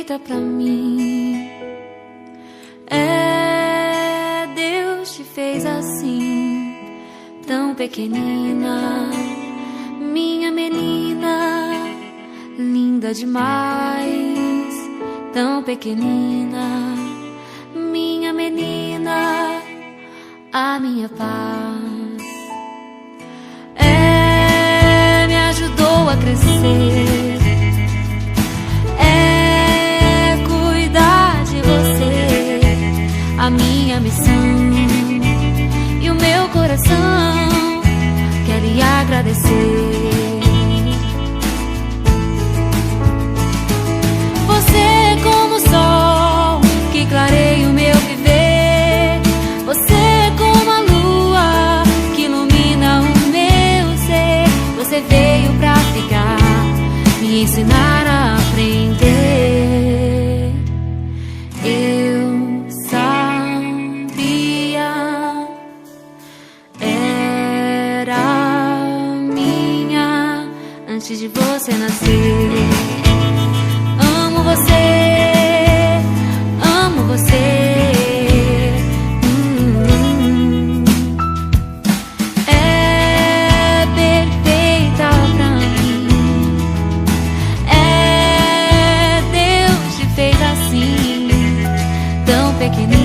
perfeita pra mim. É, Deus te fez assim, tão pequenina, minha menina, linda demais. Tão pequenina, minha menina, a minha paz. É, me ajudou a crescer. É, cuidar de você, a minha missão. E o meu coração quer lhe agradecer. Você como o sol que clareia o meu viver. Você como a lua que ilumina o meu ser. Você veio pra ficar, me ensinar a aprender. Eu sabia, era minha antes de você nascer. Amo você, amo você. É perfeita pra mim. É, Deus te fez assim, tão pequenina.